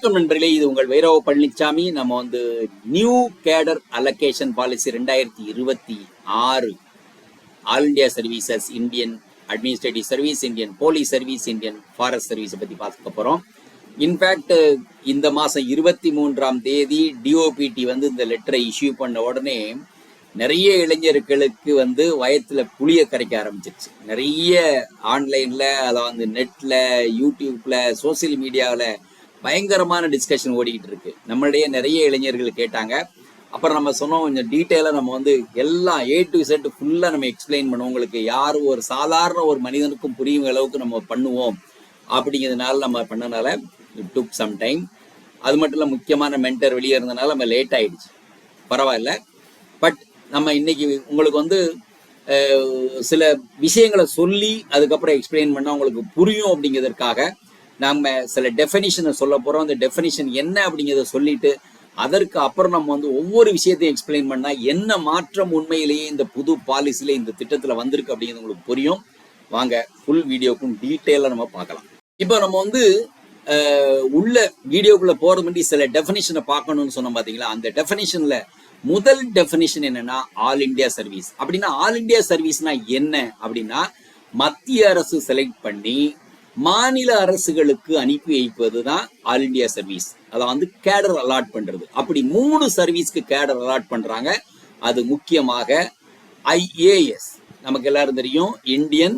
வணக்கம் நண்பர்களே, இது உங்கள் வைரவ பழனிசாமி. நம்ம new cadre allocation policy 2026 all India services, Indian administrative service, Indian police service, Indian forest சர்வீஸை பற்றி பார்க்க போகிறோம். இன்ஃபேக்ட் இந்த மாதம் 23ஆம் தேதி டிஓபிடி இந்த லெட்டரை இஷ்யூ பண்ண உடனே நிறைய இளைஞர்களுக்கு வயத்துல புளிய கரைக்க ஆரம்பிச்சிருச்சு. நிறைய ஆன்லைனில், அதாவது நெட்டில், யூடியூப்பில், சோசியல் மீடியாவில் பயங்கரமான டிஸ்கஷன் ஓடிக்கிட்டு இருக்கு. நம்மளுடைய நிறைய இளைஞர்கள் கேட்டாங்க. அப்புறம் நம்ம சொன்னோம், கொஞ்சம் டீட்டெயிலாக நம்ம எல்லாம் A to Z ஃபுல்லாக நம்ம எக்ஸ்பிளைன் பண்ணுவோம். உங்களுக்கு யார் ஒரு சாதாரண ஒரு மனிதனுக்கும் புரியும் அளவுக்கு நம்ம பண்ணுவோம் அப்படிங்கிறதுனால நம்ம பண்ணனால இட் டுக் சம் டைம். அது மட்டும் இல்லை, முக்கியமான மென்டர் வெளியே இருந்தனால நம்ம லேட் ஆயிடுச்சு. பரவாயில்ல. பட் நம்ம இன்னைக்கு உங்களுக்கு சில விஷயங்களை சொல்லி அதுக்கப்புறம் எக்ஸ்பிளைன் பண்ணால் உங்களுக்கு புரியும் அப்படிங்கிறதுக்காக நம்ம சில டெஃபினிஷனை சொல்ல போகிறோம். அந்த டெஃபினிஷன் என்ன அப்படிங்கிறத சொல்லிட்டு அதற்கு அப்புறம் நம்ம ஒவ்வொரு விஷயத்தையும் எக்ஸ்பிளைன் பண்ணால் என்ன மாற்றம் உண்மையிலேயே இந்த புது பாலிசியில இந்த திட்டத்தில் வந்திருக்கு அப்படிங்கிறது உங்களுக்கு புரியும். வாங்க ஃபுல் வீடியோக்கும் டீட்டெயிலாக நம்ம பார்க்கலாம். இப்போ நம்ம உள்ள வீடியோக்குள்ள போறது முன்னாடி சில டெஃபினிஷனை பார்க்கணும்னு சொன்னோம் பார்த்தீங்களா. அந்த டெஃபினிஷன்ல முதல் டெஃபினிஷன் என்னன்னா ஆல் இண்டியா சர்வீஸ். அப்படின்னா ஆல் இண்டியா சர்வீஸ்னா என்ன அப்படின்னா, மத்திய அரசு செலக்ட் பண்ணி மாநில அரசுகளுக்கு அனுப்பி வைப்பது தான் ஆல் இண்டியா சர்வீஸ். அதை கேடர் அலாட் பண்றது. அப்படி 3 சர்வீஸ்க்கு கேடர் அலாட் பண்றாங்க. அது முக்கியமாக IAS, நமக்கு எல்லாரும் தெரியும், இந்தியன்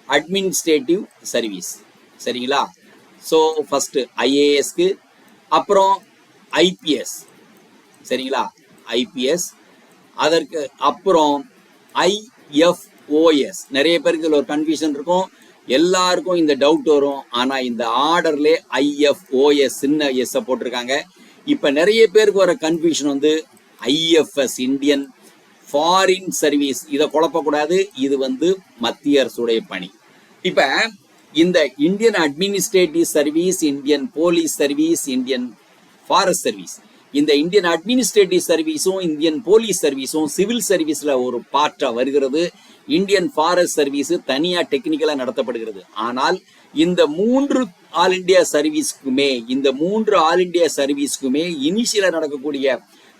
அட்மினிஸ்ட்ரேட்டிவ் சர்வீஸ். சரிங்களா? ஸோ ஃபர்ஸ்ட் IASக்கு, அப்புறம் IPS. சரிங்களா? IPS. அதற்கு அப்புறம் IFOS. நிறைய பேருக்கு இதில் ஒரு கன்ஃபியூஷன் இருக்கும், எல்லாருக்கும் இந்த டவுட் வரும். ஆனா இந்த ஆர்டர்ல IFOS சின்ன எஸ் போட்டிருக்காங்க. இப்ப நிறைய பேருக்கு வர confusion IFS, Indian foreign service. இதை குழப்பக்கூடாது. இது மத்திய அரசுடைய பணி. இப்ப இந்த Indian administrative service, Indian police service, Indian forest service, இந்த இந்தியன் அட்மினிஸ்ட்ரேட்டிவ் சர்வீஸும் இந்தியன் போலீஸ் சர்வீஸும் சிவில் சர்வீஸ்ல ஒரு பார்ட்டா வருகிறது. இந்தியன் ஃபாரஸ்ட் சர்வீஸ் தனியா டெக்னிக்கலா நடத்தப்படுகிறது. ஆனால் இந்த 3 ஆல் இண்டியா சர்வீஸ்க்குமே இனிஷியலா நடக்கக்கூடிய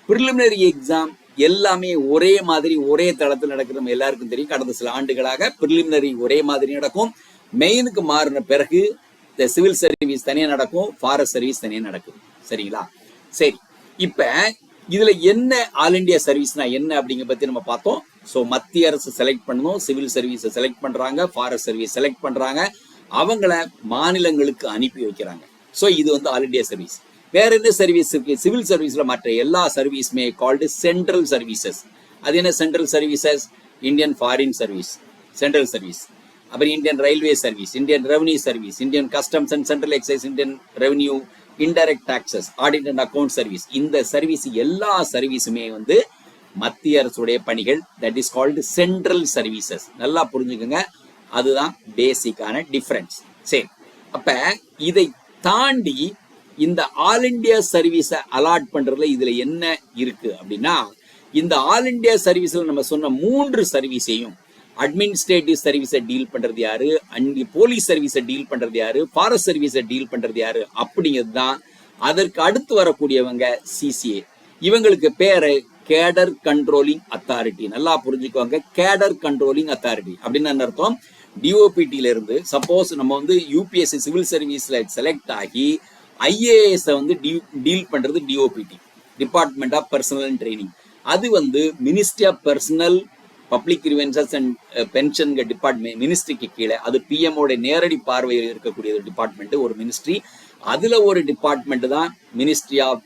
பிரிலிமினரி எக்ஸாம் எல்லாமே ஒரே மாதிரி ஒரே தளத்தில் நடக்கிறது. நம்ம எல்லாருக்கும் தெரியும். கடந்த சில ஆண்டுகளாக பிரிலிமினரி ஒரே மாதிரி நடக்கும். மெயினுக்கு மாறின பிறகு இந்த சிவில் சர்வீஸ் தனியா நடக்கும், ஃபாரஸ்ட் சர்வீஸ் தனியா நடக்கும். சரிங்களா? சரி, இப்ப இதுல என்ன ஆல் இண்டியா சர்வீஸ்னா என்ன அப்படிங்கிற பத்தி நம்ம பார்த்தோம். ஸோ மத்திய அரசு செலக்ட் பண்ணணும், சிவில் சர்வீஸை செலக்ட் பண்றாங்க, ஃபாரஸ்ட் சர்வீஸ் செலக்ட் பண்றாங்க, அவங்கள மாநிலங்களுக்கு அனுப்பி வைக்கிறாங்க. ஸோ இது ஆல் இண்டியா சர்வீஸ். வேற என்ன சர்வீஸ் இருக்கு? சிவில் சர்வீஸ்ல மற்ற எல்லா சர்வீஸுமே கால்டு சென்ட்ரல் சர்வீசஸ். அது என்ன central services? Indian foreign service central service, அப்புறம் Indian railway service, Indian revenue service, Indian customs and central excise, Indian revenue, indirect taxes, audit and account service. இந்த service எல்லா சர்வீஸுமே மத்திய அரசுடைய பணிகள். That is called central services. நல்லா புரிஞ்சுக்கோங்க. அதுதான் பேசிக்கான டிஃபரன்ஸ். சரி, அப்ப இதை தாண்டி இந்த ஆல் இண்டியா சர்வீஸை அலாட் பண்றதுல இதுல என்ன இருக்கு அப்படின்னா, இந்த ஆல் இண்டியா சர்வீஸ்ல நம்ம சொன்ன 3 சர்வீஸையும், அட்மினிஸ்ட்ரேட்டிவ் சர்வீஸை டீல் பண்றது யாரு, போலீஸ் சர்வீஸை டீல் பண்றது யாரு, ஃபாரஸ்ட் சர்வீஸை டீல் பண்றது யாரு அப்படிங்கிறது தான். அதற்கு அடுத்து வரக்கூடியவங்க CCA. இவங்களுக்கு பேரு கேடர் கண்ட்ரோலிங் அத்தாரிட்டி. நல்லா புரிஞ்சுக்குவாங்க. கேடர் கண்ட்ரோலிங் அத்தாரிட்டி அப்படின்னு அர்த்தம். டிஓபிடில இருந்து சப்போஸ் நம்ம UPSC சிவில் சர்வீஸ்ல செலக்ட் ஆகி IAS டீல் பண்றது DOPT, department of personnel and training. அது ministry of personnel public grievances and pension department, மினிஸ்ட்ரிக்கு கீழே. அது PM ஓட நேரடி பார்வையில் இருக்கக்கூடிய ஒரு டிபார்ட்மெண்ட், ஒரு மினிஸ்ட்ரி. அதுல ஒரு டிபார்ட்மெண்ட் தான் ministry of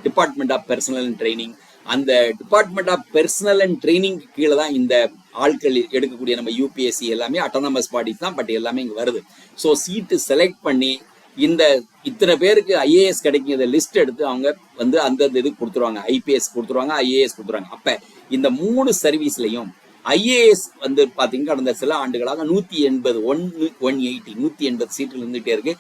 department of personnel and training. அந்த department of personnel and training கீழே தான் இந்த ஆட்கள் எடுக்கக்கூடிய நம்ம UPSC எல்லாமே அட்டானமஸ் பாடிஸ் தான். பட் எல்லாமே இங்க வருது. ஸோ சீட்டு செலக்ட் பண்ணி இந்த இத்தனை பேருக்கு IAS கிடைக்கும் லிஸ்ட் எடுத்து அவங்க அந்த இது கொடுத்துருவாங்க. IPS கொடுத்துருவாங்க, IAS கொடுத்துருவாங்க. அப்ப இந்த 3 சர்வீஸ்லையும் IAS பாத்தீங்கன்னா கடந்த சில ஆண்டுகளாக 180 சீட்டுகள் இருந்துட்டே இருக்கு.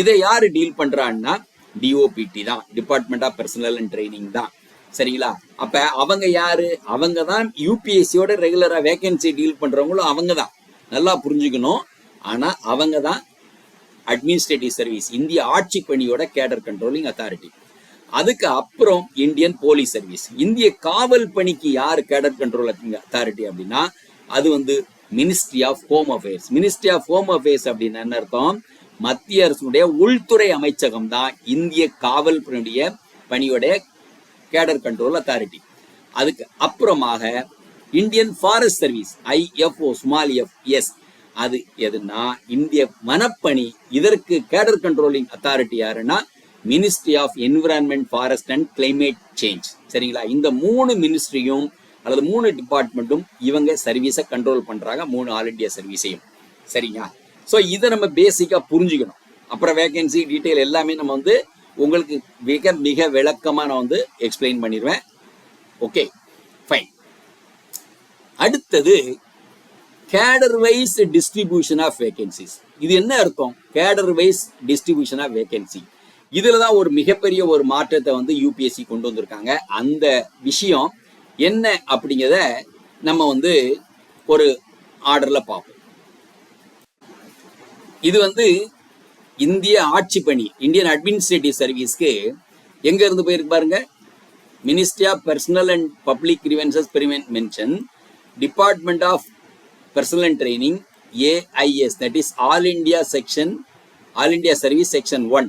இதை யாரு டீல் பண்றான்னா DOPT தான், department of personnel and training தான். சரிங்களா? அப்ப அவங்க யாரு? அவங்க தான் UPSCயோட ரெகுலரா வேகன்சி டீல் பண்றவங்களும் அவங்க தான். நல்லா புரிஞ்சுக்கணும். ஆனா அவங்க தான் அட்மினிஸ்ட்ரேட்டிவ் சர்வீஸ், இந்திய ஆட்சி பணியோட கேடர் கண்ட்ரோலிங் அத்தாரிட்டி. அதுக்கு அப்புறம் இந்தியன் போலீஸ் சர்வீஸ். இந்திய காவல் பணிக்கு யார் கேடர் கண்ட்ரோல் அத்தாரிட்டி அப்படின்னா அது வந்து ministry of home affairs. Ministry of home affairs அப்படின்னு என்ன அர்த்தம்? மத்திய அரசுடைய உள்துறை அமைச்சகம் தான் இந்திய காவல் பணியோட கேடர் கண்ட்ரோல் அத்தாரிட்டி. அதுக்கு அப்புறமாக Indian forest service, IFO, small F. அது எதுனா இந்திய வனப்பணி. இதற்கு கேடர் கண்ட்ரோலிங் அத்தாரிட்டி யாருன்னா ministry of environment, forest and climate change. சரிங்களா? இந்த 3 மினிஸ்ட்ரியும் அல்லது 3 டிபார்ட்மெண்ட்டும் இவங்க சர்வீஸை கண்ட்ரோல் பண்றாங்க, 3 ஆல் இண்டியா சர்வீஸையும். சரிங்களா? ஸோ இதை நம்ம பேசிக்கா புரிஞ்சுக்கணும். அப்புறம் வேகன்சி டீட்டெயில் எல்லாமே நம்ம வந்து உங்களுக்கு மிக மிக விளக்கமா நான் வந்து எக்ஸ்பிளைன் பண்ணிடுவேன். Okay, fine. அடுத்தது கேடர் வைஸ் டிஸ்ட்ரிபியூஷன் ஆஃப் வேகன்சிஸ். இது என்ன அர்த்தம்? கேடர் வைஸ் டிஸ்ட்ரிபியூஷன் ஆஃப் வேகன்சி. இதுல தான் ஒரு மிகப்பெரிய ஒரு மாற்றத்தை வந்து யூபிஎஸ்சி கொண்டு வந்திருக்காங்க. அந்த விஷயம் என்ன அப்படிங்கிறத நம்ம வந்து ஒரு ஆர்டர்ல பார்ப்போம். இது வந்து இந்திய ஆட்சி பணி, இந்தியன் அட்மினிஸ்ட்ரேட்டிவ் சர்வீஸ்க்கு எங்க இருந்து போயிருக்கு பாருங்க. Ministry of personnel and public grievances pension, department of personnel and training, AIS, that is all India service section 1,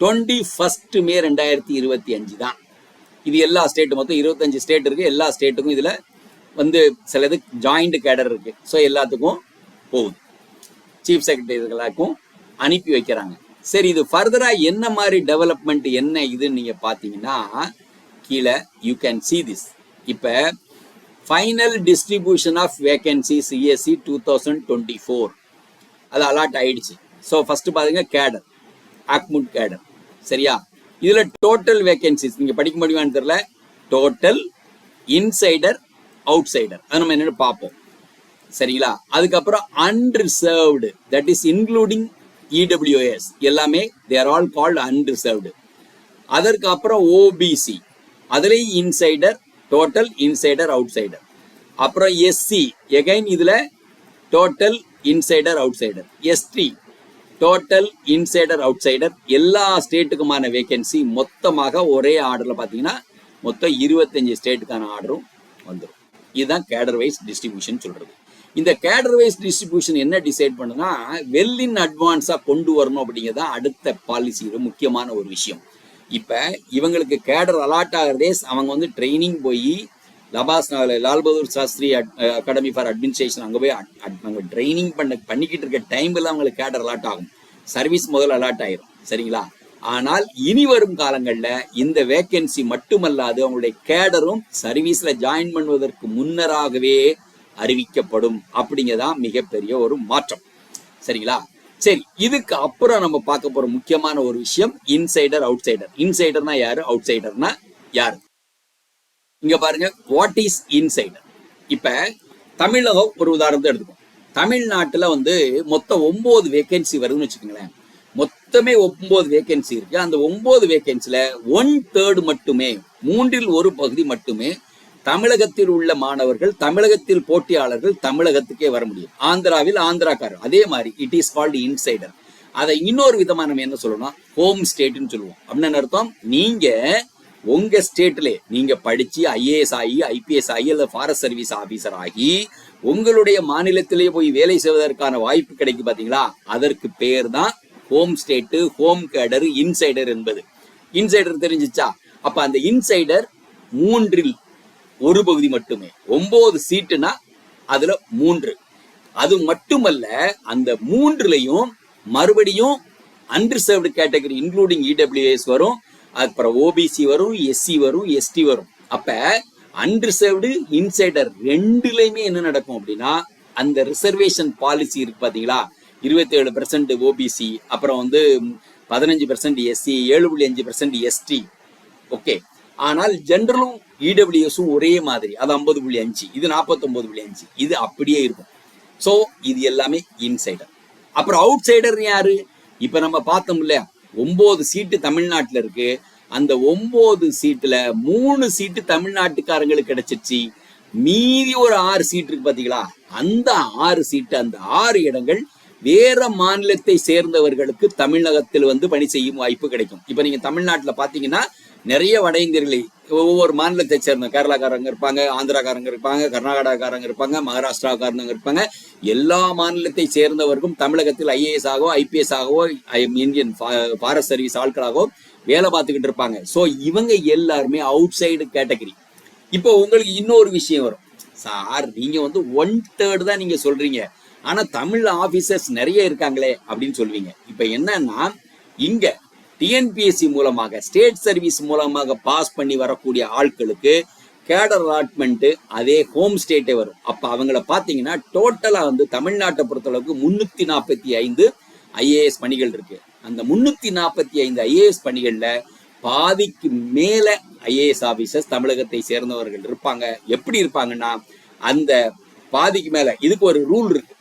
21 May 2025 தான். இது எல்லா ஸ்டேட், மொத்தம் 25 ஸ்டேட் இருக்கு. எல்லா ஸ்டேட்டுக்கும் இதுல வந்து சிலது ஜாயிண்ட் கேடர் இருக்கு. ஸோ எல்லாத்துக்கும் போகுது, சீஃப் செக்ரட்டரிகளுக்கும் அனுப்பி வைக்கிறாங்க. சரி, இது ஃபர்தரா என்ன மாதிரி டெவலப்மெண்ட் என்ன இதுன்னு நீங்க பாத்தீங்கன்னா கீழே யூ கேன் see this. இப்ப final distribution of vacancy CSC 2024 அது அலாட் ஆயிடுச்சு. ஸோ ஃபர்ஸ்ட் பாருங்க கேடர், ஆக்முட் கேடர். சரியா? இதுல டோட்டல் வேகன்சிஸ் நீங்க படிக்க முடியுமான்னு தெரியல. டோட்டல், இன்சைடர், அவுட் சைடர், அது நம்ம என்னன்னு பார்ப்போம். சரிங்களா? அதுக்கப்புறம் unreserved, that is including EWS, எல்லாமே they are all called unreserved. அதற்கு அப்புறம் OBC, அதுலேயும் insider, total, insider, out cider. அப்புறம் SC, எகைன் இதுல total, insider, out cider. ST, total, insider, out cider. எல்லா ஸ்டேட்டுக்குமான வேகன்சி மொத்தமாக ஒரே ஆர்டர்ல பாத்தீங்கன்னா மொத்தம் 25 ஸ்டேட்டுக்கான ஆர்டரும் வந்துடும். இதுதான் கேடர் வைஸ் டிஸ்ட்ரிபியூஷன் சொல்றது. இந்த கேடர் வைஸ் டிஸ்ட்ரிபியூஷன் என்ன டிசைட் பண்ணுனா வெல் இன் அட்வான்ஸா கொண்டு வரணும் அப்படிங்கிறதா அடுத்த பாலிசியோட முக்கியமான ஒரு விஷயம். இப்ப இவங்களுக்கு கேடர் அலாட் ஆகிறதே அவங்க வந்து ட்ரைனிங் போய் Lal Bahadur Shastri academy for administration அங்கே போய் அவங்க ட்ரைனிங் பண்ணிக்கிட்டு இருக்க டைம்ல அவங்களுக்கு கேடர் அலாட் ஆகும். சர்வீஸ் முதல்ல அலாட் ஆயிரும். சரிங்களா? ஆனால் இனி வரும் காலங்களில் இந்த வேகன்சி மட்டுமல்லாது அவங்களுடைய கேடரும் சர்வீஸ்ல ஜாயின் பண்ணுவதற்கு முன்னராகவே அறிவிக்கப்படும். அப்படிங்கதான் மிகப்பெரிய ஒரு மாற்றம். சரிங்களா? சரி, இதுக்கு அப்புறம் நம்ம பார்க்க போற முக்கியமான ஒரு விஷயம் இன்சைடர், அவுட் சைடர். இன்சைடர்னா யாரு, அவுட் சைடர்னா யாரு? இங்க பாருங்க, வாட் இஸ் இன்சைடர். இப்ப தமிழகம் ஒரு உதாரணத்தை எடுத்துக்கோம். தமிழ்நாட்டுல வந்து மொத்தம் 9 வேகன்சி வருதுன்னு வச்சுக்கோங்களேன். மொத்தமே 9 வேகன்சி இருக்கு. அந்த 9 வேகன்சில 1/3 மட்டுமே, 1/3 பகுதி மட்டுமே தமிழகத்தில் உள்ள மாணவர்கள், தமிழகத்தில் போட்டியாளர்கள் தமிழகத்துக்கே வர முடியும். ஆந்திராவில் ஆந்திராக்காரர். அதே மாதிரி இட் இஸ் கால்டு இன்சைடர். அதை இன்னொரு விதமா நம்ம என்ன சொல்லணும், ஹோம் ஸ்டேட்னு சொல்லுவோம். அப்படின்னு அர்த்தம், நீங்க உங்க ஸ்டேட்ல நீங்க படிச்சு IAS ஆகி, IPS ஆகி, அல்லது ஃபாரஸ்ட் சர்வீஸ் ஆபீசர் ஆகி உங்களுடைய மாநிலத்திலேயே போய் வேலை செய்வதற்கான வாய்ப்பு கிடைக்கும் பாத்தீங்களா, அதற்கு பேர் தான் ஹோம் ஸ்டேட், ஹோம் கேடர், இன்சைடர் என்பது. இன்சைடர் தெரிஞ்சிச்சா? அப்ப அந்த இன்சைடர் 1/3 பகுதி மட்டுமே. 9 சீட்டுனா அதுல 3. அது மட்டுமல்ல, அந்த 3லயும் மறுபடியும் அன்ரிசர்வ்டு கேட்டகரி இன்க்ளூடிங் EWS வரும், அப்புறம் OBC வரும், SC வரும், ST வரும். அப்ப அன்ரிசர்வ்டு, இன்சைடர் ரெண்டுலயுமே என்ன நடக்கும் அப்படின்னா அந்த ரிசர்வேஷன் பாலிசி இருக்கு பாத்தீங்களா, 27% OBC, அப்புறம் வந்து 15% SC, 7.5% ST. ஓகே. ஆனால் ஜெனரலும் EWSம் ஒரே மாதிரி, அது 50.5, இது 49.5, இது அப்படியே இருக்கும். சோ இது எல்லாமே இன்சைடர். அப்புறம் அவுட் சைடர் யாரு? இப்ப நம்ம பார்த்தோம் இல்லையா, 9 சீட்டு தமிழ்நாட்டுல இருக்கு. அந்த 9 சீட்டுல 3 சீட்டு தமிழ்நாட்டுக்காரங்களுக்கு கிடைச்சிருச்சு. மீதி ஒரு 6 சீட் இருக்கு பாத்தீங்களா, அந்த 6 சீட்டு, அந்த 6 இடங்கள் வேற மாநிலத்தை சேர்ந்தவர்களுக்கு தமிழகத்தில் வந்து பணி செய்யும் வாய்ப்பு கிடைக்கும். இப்ப நீங்க தமிழ்நாட்டுல பாத்தீங்கன்னா நிறைய வட இந்தியர்களை ஒவ்வொரு மாநிலத்தை சேர்ந்த கேரளாக்காரங்க இருப்பாங்க, ஆந்திராக்காரங்க இருப்பாங்க, கர்நாடகாக்காரங்க இருப்பாங்க, மகாராஷ்டிராக்காரங்க இருப்பாங்க. எல்லா மாநிலத்தை சேர்ந்தவர்களும் தமிழகத்தில் ஐஏஎஸ் ஆகவோ ஐபிஎஸ் ஆகவோ இந்தியன் ஃபாரஸ்ட் சர்வீஸ் ஆட்களாகவோ வேலை பார்த்துக்கிட்டு இருப்பாங்க. ஸோ இவங்க எல்லாருமே அவுட் சைடு கேட்டகரி. இப்போ உங்களுக்கு இன்னொரு விஷயம் வரும், சார் நீங்க வந்து 1/3 தான் நீங்க சொல்றீங்க, ஆனா தமிழ் ஆபீசர்ஸ் நிறைய இருக்காங்களே அப்படின்னு சொல்லுவீங்க. இப்ப என்னன்னா, இங்க டிஎன்பிஎஸ்சி மூலமாக ஸ்டேட் சர்வீஸ் மூலமாக பாஸ் பண்ணி வரக்கூடிய ஆட்களுக்கு கேடர் அலாட்மெண்ட் அதே ஹோம் ஸ்டேட்டே வரும். அப்ப அவங்கள பாத்தீங்கன்னா டோட்டலா வந்து தமிழ்நாட்டை பொறுத்தளவுக்கு 345 ஐஏஎஸ் பணிகள் இருக்கு. அந்த 345 ஐஏஎஸ் பணிகள்ல பாதிக்கு மேல ஐஏஎஸ் ஆபீசர்ஸ் தமிழகத்தை சேர்ந்தவர்கள் இருப்பாங்க. எப்படி இருப்பாங்கன்னா, அந்த பாதிக்கு மேல இதுக்கு ஒரு ரூல் இருக்கு,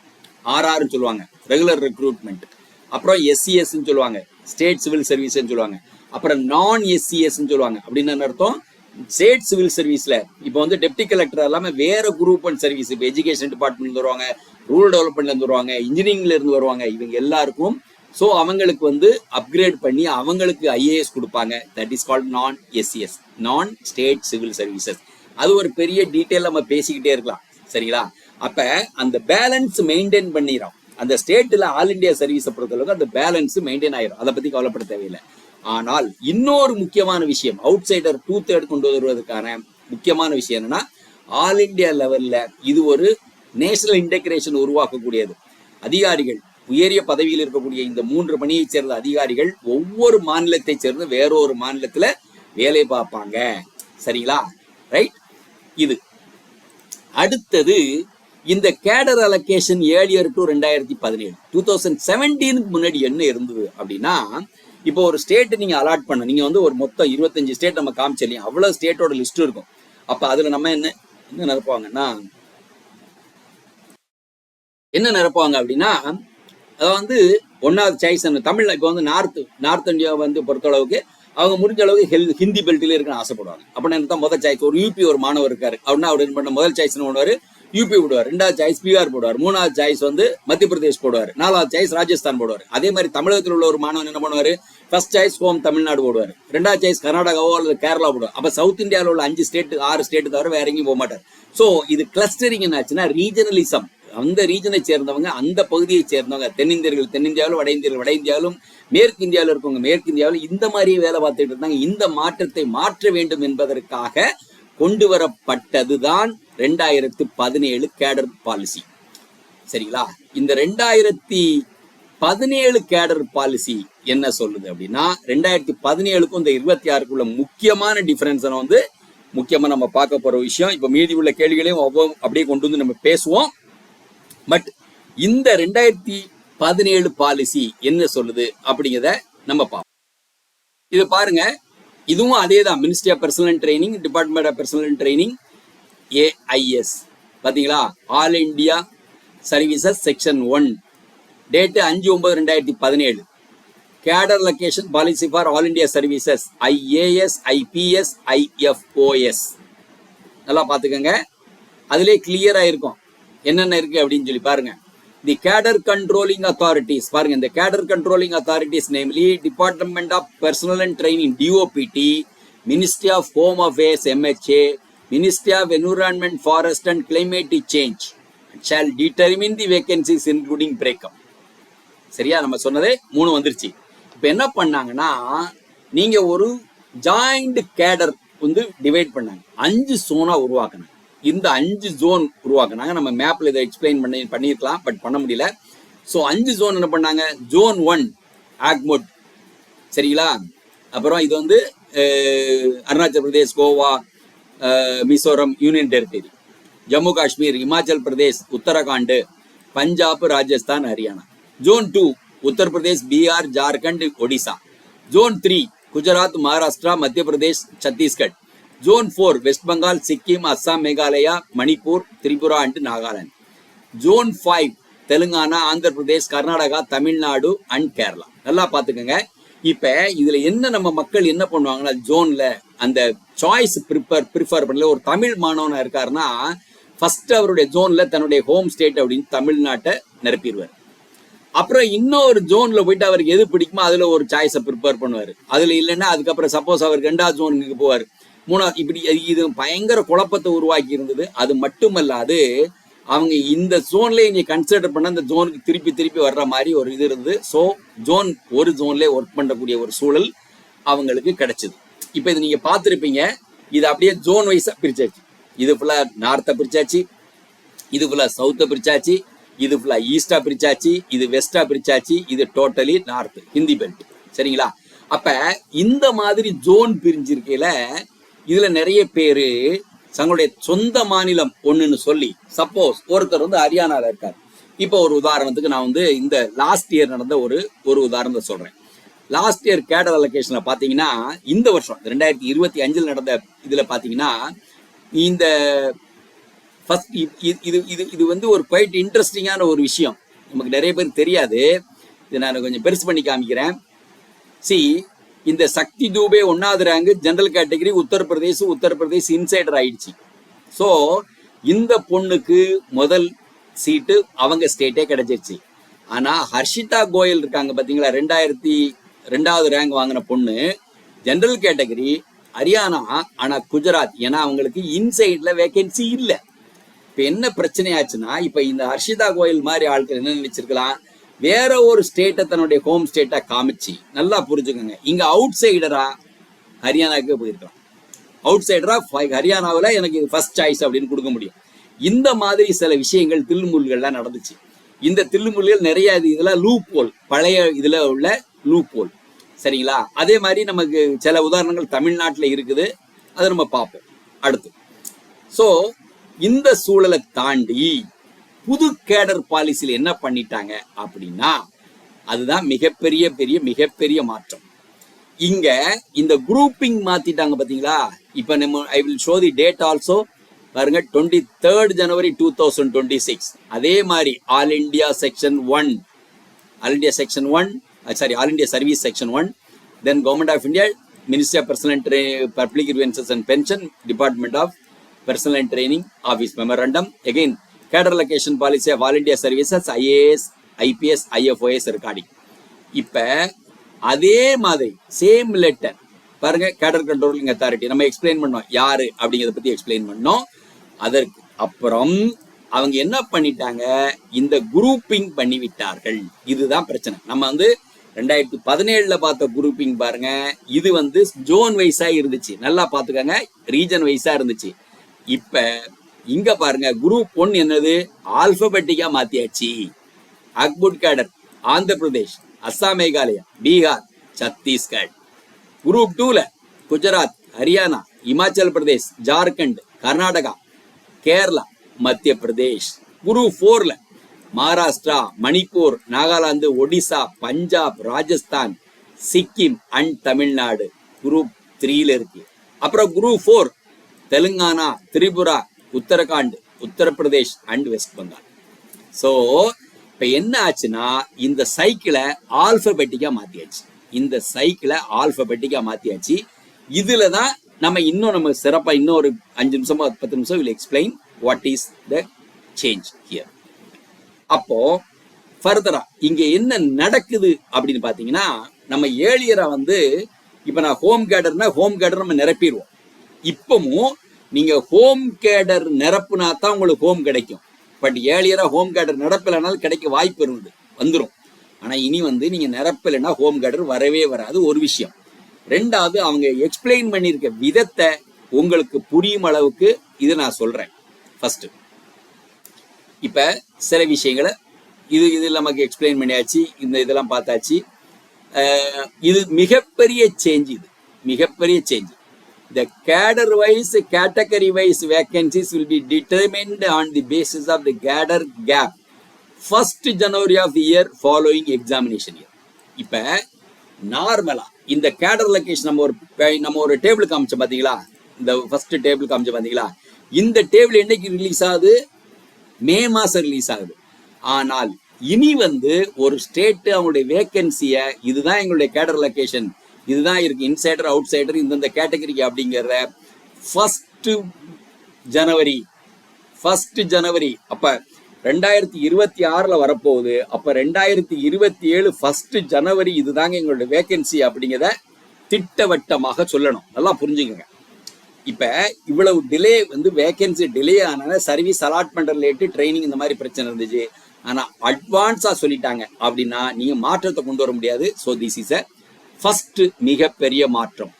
RRன்னு சொல்லுவாங்க, ரெகுலர் ரெக்ரூட்மெண்ட். அப்புறம் SCS சொல்லுவாங்க, ஸ்டேட் சிவில் சர்வீஸ் சொல்லுவாங்க. அப்புறம் நான் SCS சொல்லுவாங்க. அப்படின்னு அர்த்தம், ஸ்டேட் சிவில் சர்வீஸ்ல இப்போ வந்து டெப்டி கலெக்டர் எல்லாமே வேற குரூப் அண்ட் சர்வீஸ், இப்போ எஜுகேஷன் டிபார்ட்மெண்ட் வருவாங்க, ரூரல் டெவலப்மெண்ட்ல இருந்து வருவாங்க, இன்ஜினியரிங்ல இருந்து வருவாங்க, இவங்க எல்லாருக்கும் ஸோ அவங்களுக்கு வந்து அப்கிரேட் பண்ணி அவங்களுக்கு ஐஏஎஸ் கொடுப்பாங்க. தட் இஸ் கால்ட் நான் SCS, நான் ஸ்டேட் சிவில் சர்வீசஸ். அது ஒரு பெரிய டீட்டெயில் நம்ம பேசிக்கிட்டே இருக்கலாம், சரிங்களா? அப்ப அந்த பேலன்ஸ் மெயின்டைன் பண்ணிடும். அந்த ஸ்டேட்ல ஆல் இண்டியா சர்வீஸை பொறுத்தளவுக்கு அந்த பேலன்ஸ் மெயின்டைன் ஆயிரும். அதை பத்தி கவலைப்பட தேவையில்லை. ஆனால் இன்னொரு முக்கியமான விஷயம், அவுட் சைடர் 2/3 கொண்டு வருவதற்கான முக்கியமான விஷயம் என்னன்னா, ஆல் இண்டியா லெவல்ல இது ஒரு நேஷனல் இன்டெகிரேஷன் உருவாக்கக்கூடியது. அதிகாரிகள் உயரிய பதவியில் இருக்கக்கூடிய இந்த 3 பணியை சேர்ந்த அதிகாரிகள் ஒவ்வொரு மாநிலத்தை சேர்ந்து வேறொரு மாநிலத்துல வேலை பார்ப்பாங்க, சரிங்களா? ரைட். இது அடுத்தது இந்த கேடர் அலோகேஷன் ஏர்லியர் டு 2017. 2017க்கு முன்னாடி என்ன இருந்தது அப்படின்னா, இப்போ ஒரு ஸ்டேட் நீங்க அலாட் பண்ண, நீங்க வந்து ஒரு மொத்தம் 25 ஸ்டேட் நம்ம காமிச்சிடலாம், அவ்வளவு ஸ்டேட்டோட லிஸ்ட் இருக்கும். அப்ப அதுல நம்ம என்ன நிரப்புவாங்கன்னா, என்ன நிரப்புவாங்க அப்படின்னா, அதாவது வந்து 1வது சாய்ஸ் தமிழ்ல இப்போ வந்து நார்த் இந்தியா வந்து பொறுத்தளவுக்கு அவங்க முடிஞ்ச அளவுக்கு ஹிந்தி பெல்ட்டில இருக்குன்னு ஆசைப்படுவாங்க. அப்படின்னா முதல் சாய்ஸ் ஒரு யூபி ஒரு மாணவர் இருக்காரு அப்படின்னா அவர் என்ன பண்ண, முதல் சாய்ஸ் பண்ணுவாரு யூபி போடுவார், 2வது சாய்ஸ் பீகார் போடுவார், 3வது சாய்ஸ் வந்து மத்திய பிரதேஷ் போடுவார், 4வது சாய்ஸ் ராஜஸ்தான் போடுவார். அதே மாதிரி தமிழகத்தில் உள்ள ஒரு மாணவன் என்ன பண்ணுவாரு, ஃபர்ஸ்ட் சாய்ஸ் ஹோம் தமிழ்நாடு போடுவார், 2வது சாய்ஸ் கர்நாடகாவோ அல்லது கேரளா போடுவார். அப்ப சவுத் இந்தியாவில் உள்ள 5 ஸ்டேட் 6 ஸ்டேட் தவிர வேற எங்கேயும் போக மாட்டார். ஸோ இது கிளஸ்டரிங் என்னாச்சுன்னா ரீஜனலிசம். அந்த ரீஜனை சேர்ந்தவங்க, அந்த பகுதியை சேர்ந்தவங்க, தென்னிந்தியர்கள் தென்னிந்தியாவிலும், வட இந்தியர்கள் வட இந்தியாவிலும், மேற்கு இந்தியாவில் இருக்கவங்க மேற்கு இந்தியாவில் இந்த மாதிரியே வேலை பார்த்துட்டு இருந்தாங்க. இந்த மாற்றத்தை மாற்ற வேண்டும் என்பதற்காக கொண்டு வரப்பட்டதுதான் 2017 கேடர் பாலிசி, சரிங்களா? இந்த 2017 கேடர் பாலிசி என்ன சொல்லுது அப்படின்னா, 2017க்கும் இந்த 26க்குள்ள முக்கியமான டிஃபரன்ஸ் வந்து முக்கியமா நம்ம பார்க்க போற விஷயம். இப்ப மீதி உள்ள கேள்விகளையும் அப்படியே கொண்டு வந்து நம்ம பேசுவோம். பட் இந்த 2017 பாலிசி என்ன சொல்லுது அப்படிங்கிறத நம்ம பார்ப்போம். இது பாருங்க, இதுவும் அதே தான், ministry of personnel and training, department of personnel and training, AIS. பாத்தீங்களா, all India services section 1, date 5/9/2017. Cadre allocation policy for all India services IAS, IPS, IFOS. நல்லா பாத்துக்கங்க, அதுல கிளியரா இருக்கும் என்னென்ன இருக்கு அப்படின்னு சொல்லி பாருங்க. தி கேடர் கண்ட்ரோலிங் அத்தாரிட்டிஸ், பாருங்க, இந்த cadre controlling authorities namely department of personnel and training DOPT, ministry of home affairs MHA, ministry of environment forest and climatic change shall determine the vacancies including breakup. சரியா, நம்ம சொன்னதே 3 வந்துருச்சு. இப்ப என்ன பண்ணாங்கன்னா, நீங்க ஒரு ஜாயிண்ட் கேடர் வந்து டிவைட் பண்ணாங்க, 5 ஜோனா உருவாக்குனாங்க. இந்த 5 ஜோன் உருவாக்குனாங்க. நம்ம மேப்ல இதை எக்ஸ்பிளைன் பண்ணியிருக்கலாம், பட் பண்ண முடியல. ஸோ 5 ஜோன் என்ன பண்ணாங்க, ஜோன் 1 ஆக்மோட், சரிங்களா? அப்புறம் இது வந்து Arunachal Pradesh, Goa, Mizoram union territory, Jammu Kashmir, Himachal Pradesh, Uttarakhand, Punjab, Rajasthan, Haryana. Zone 2 Uttar Pradesh, Bihar, Jharkhand, Odisha. Zone 3 Gujarat, Maharashtra, Madhya Pradesh, Chhattisgarh. Zone 4 west Bengal, Sikkim, Assam, Meghalaya, Manipur, Tripura and Nagaland. Zone 5 Telangana, Andhra Pradesh, Karnataka, Tamil Nadu and Kerala. நல்லா பாத்துக்கோங்க. இப்ப இதுல என்ன நம்ம மக்கள் என்ன பண்ணுவாங்கன்னா, ஜோன்ல அந்த சாய்ஸ் ப்ரிஃபர் பண்ணல. ஒரு தமிழ் மாணவனா இருக்காருன்னா ஃபர்ஸ்ட் அவருடைய ஜோன்ல தன்னுடைய ஹோம் ஸ்டேட் அப்படின்னு தமிழ்நாட்டை நிரப்பிடுவார். அப்புறம் இன்னொரு ஜோன்ல போயிட்டு அவருக்கு எது பிடிக்குமோ அதுல ஒரு சாய்ஸை ப்ரிப்பேர் பண்ணுவாரு. அதுல இல்லைன்னா அதுக்கப்புறம் சப்போஸ் அவர் 2வது ஜோனுக்கு போவார், 3வது, இப்படி இது பயங்கர குழப்பத்தை உருவாக்கி இருந்தது. அது மட்டுமல்லாது அவங்க இந்த ஜோன்லேயே இங்க கன்சிடர் பண்ண அந்த ஜோனுக்கு திருப்பி திருப்பி வர்ற மாதிரி ஒரு இது இருந்தது. ஸோ ஒரு ஜோன்லேயே ஒர்க் பண்ணக்கூடிய ஒரு சூழல் அவங்களுக்கு கிடைச்சது. இப்போ இது நீங்க பார்த்துருப்பீங்க, இது அப்படியே ஜோன் வைஸா பிரிச்சாச்சு. இது ஃபுல்லா நார்த்தை பிரிச்சாச்சு, இது ஃபுல்லா சவுத்தை பிரிச்சாச்சு, இது ஃபுல்லா ஈஸ்டா பிரிச்சாச்சு, இது வெஸ்டா பிரிச்சாச்சு, இது டோட்டலி நார்த் ஹிந்தி பெல்ட். சரிங்களா? அப்ப இந்த மாதிரி ஜோன் பிரிஞ்சிருக்கையில இதுல நிறைய பேரு தங்களுடைய சொந்த மாநிலம் ஒண்ணுன்னு சொல்லி, சப்போஸ் ஒருத்தர் வந்து ஹரியானால இருக்காரு. இப்போ ஒரு உதாரணத்துக்கு நான் வந்து இந்த லாஸ்ட் இயர் நடந்த ஒரு உதாரணத்தை சொல்றேன். லாஸ்ட் இயர் கேடர் அலோகேஷன்ல பாத்தீங்கன்னா, இந்த வருஷம் 2025 நடந்த இதுல பாத்தீங்கன்னா, இந்த ஃபர்ஸ்ட் இது வந்து ஒரு குவைட் இன்ட்ரெஸ்டிங்கான ஒரு விஷயம். நமக்கு நிறைய பேர் தெரியாது. இதை நான் கொஞ்சம் பெருசு பண்ணி காமிக்கிறேன். இந்த சக்தி தூபே 1வது rank general category Uttar Pradesh insider ஆயிடுச்சு. ஸோ இந்த பொண்ணுக்கு முதல் சீட்டு அவங்க ஸ்டேட்டே கிடைச்சிருச்சு. ஆனா ஹர்ஷிதா கோயல் இருக்காங்க பாத்தீங்களா, 2வது ரேங்க் வாங்கின பொண்ணு, ஜெனரல் கேட்டகரி ஹரியானா, ஆனா குஜராத். ஏன்னா அவங்களுக்கு இன்சைட்ல வேகன்சி இல்லை. இப்ப என்ன பிரச்சனை ஆச்சுன்னா, இப்ப இந்த ஹர்ஷிதா கோயல் மாதிரி ஆட்கள் என்ன நினைச்சிருக்கலாம், வேற ஒரு ஸ்டேட்டை தன்னுடைய ஹோம் ஸ்டேட்டா காமிச்சு, நல்லா புரிஞ்சுக்கோங்க, இங்க அவுட் சைடரா ஹரியானாவுக்கு போயிருக்கலாம். அவுட் சைடரா ஹரியானாவில் எனக்கு ஃபர்ஸ்ட் சாய்ஸ் அப்படின்னு கொடுக்க முடியும். இந்த மாதிரி சில விஷயங்கள் தில்லுமுல்கள்லாம் நடந்துச்சு. இந்த தில்லுமுல்கள் நிறைய இதெல்லாம் லூப் ஹோல், பழைய இதுல உள்ள லூப் ஹோல். சரிங்களா? அதே மாதிரி நமக்கு சில உதாரணங்கள் தமிழ்நாட்டில் இருக்குது, அதை நம்ம பார்ப்போம் அடுத்து. ஸோ இந்த சூழலை தாண்டி புது கேடர் பாலிசியில் என்ன பண்ணிட்டாங்க அப்படின்னா, அதுதான் மிகப்பெரிய மாற்றம். இங்க இந்த குரூப்பிங் மாத்திட்டாங்க பாத்தீங்களா. இப்ப நம்ம I will show the date also. பாருங்க, 23rd January 2026. அதே மாதிரி all India service section 1, then government of India, ministry of personnel and public grievances and pension, department of personnel and training office memorandum, again cadre allocation policy of all India services, IAS, IPS, IFOS recording. இப்ப அதே மாதிரி same letter பாருங்க, cadre controlling authority நம்ம explain பண்ணோம் யாரு அப்படிங்கிறத பத்தி explain பண்ணோம். அதற்கு அப்புறம் அவங்க என்ன பண்ணிட்டாங்க, இந்த குரூப்பிங் பண்ணி விட்டார்கள். இதுதான் பிரச்சனை. நம்ம வந்து 2017 பார்த்த குரூப்பிங் பாருங்க, இது வந்து ஜோன் வைஸா இருந்துச்சு, நல்லா பாத்துக்கங்க, ரீஜன் வைஸா இருந்துச்சு. இப்ப இங்க பாருங்க, குரூப் 1 என்னது, ஆல்பபெட்டிக்கா மாத்தியாச்சு. அக்புட் கேடர் ஆந்திர பிரதேஷ், அஸ்ஸாம், மேகாலயா, பீகார், சத்தீஸ்கர். குரூப் 2ல குஜராத், ஹரியானா, இமாச்சல் பிரதேஷ், ஜார்க்கண்ட், கர்நாடகா, கேரளா, மத்திய பிரதேஷ். குரூப் 4ல மகாராஷ்டிரா, மணிப்பூர், நாகாலாந்து, ஒடிசா, பஞ்சாப், ராஜஸ்தான், சிக்கிம் அண்ட் தமிழ்நாடு குரூப் 3ல இருக்கு. அப்புறம் group 4 Telangana, Tripura, Uttarakhand, Uttar Pradesh and west Bengal. So இப்ப என்ன ஆச்சுன்னா, இந்த சைக்கிளை ஆல்பபெட்டிக்கா மாத்தியாச்சு. இதுலதான் நம்ம சிறப்பா இன்னொரு 5 நிமிஷமா 10 நிமிஷம் will explain what is the change here. அப்போ ஃபர்தரா இங்க என்ன நடக்குது அப்படின்னு பாத்தீங்கன்னா, நம்ம ஏழியரா வந்து இப்ப நான் ஹோம் கேடர் நம்ம நிரப்பிடுவோம். இப்பவும் நீங்க ஹோம் கேடர் நிரப்புனா தான் உங்களுக்கு ஹோம் கிடைக்கும். பட் ஏழியரா ஹோம் கேடர் நிரப்பலைனாலும் கிடைக்க வாய்ப்பு வந்துடும். ஆனா இனி வந்து நீங்க நிரப்பலைன்னா ஹோம் கேடர் வரவே வராது, ஒரு விஷயம். 2வது, அவங்க எக்ஸ்பிளைன் பண்ணிருக்க விதத்தை உங்களுக்கு புரியும் அளவுக்கு இது நான் சொல்றேன். ஃபர்ஸ்ட், இப்ப சில விஷயங்களை இது நமக்கு எக்ஸ்பிளைன் பண்ணியாச்சு, இந்த இதெல்லாம் பார்த்தாச்சு. இது மிகப்பெரிய change. The category-wise vacancies will be determined on the basis of the cadre gap 1st January of the year following examination year. இப்ப நார்மலா இந்த கேடர் லொகேஷன் நம்ம ஒரு டேபிள் காமிச்சோம் பாத்தீங்களா, இந்த ஃபர்ஸ்ட் டேபிள் காமிச்சோம் பாத்தீங்களா, இந்த டேபிள் என்னைக்கு ரிலீஸ் ஆகுது, மே மாசம் ரிலீஸ் ஆகுது. ஆனால் இனி வந்து ஒரு ஸ்டேட் அவங்களுடைய வேகன்சிய, இதுதான் எங்களுடைய கேடர் லொகேஷன், இதுதான் இருக்கு, இன்சைடர் அவுட் சைடர் இந்த கேட்டகரிக்கு அப்படிங்கிறத 1st January அப்ப 2026 வரப்போகுது. அப்ப 2027 1 ஜனவரி இதுதாங்க எங்களோட வேகன்சி அப்படிங்கிறத திட்டவட்டமாக சொல்லணும். நல்லா புரிஞ்சுக்கங்க. இப்ப இவ்வளவு டிலே வந்து வேகன்சி டிலே ஆனால சர்வீஸ் அலாட்மெண்ட் ரிலேட்டட் ட்ரைனிங் இந்த மாதிரி பிரச்சனை இருந்துச்சு. ஆனா அட்வான்ஸா சொல்லிட்டாங்க அப்படின்னா நீங்க மாற்றத்தை கொண்டு வர முடியாது. So this is a first மிகப்பெரிய மாற்றம்.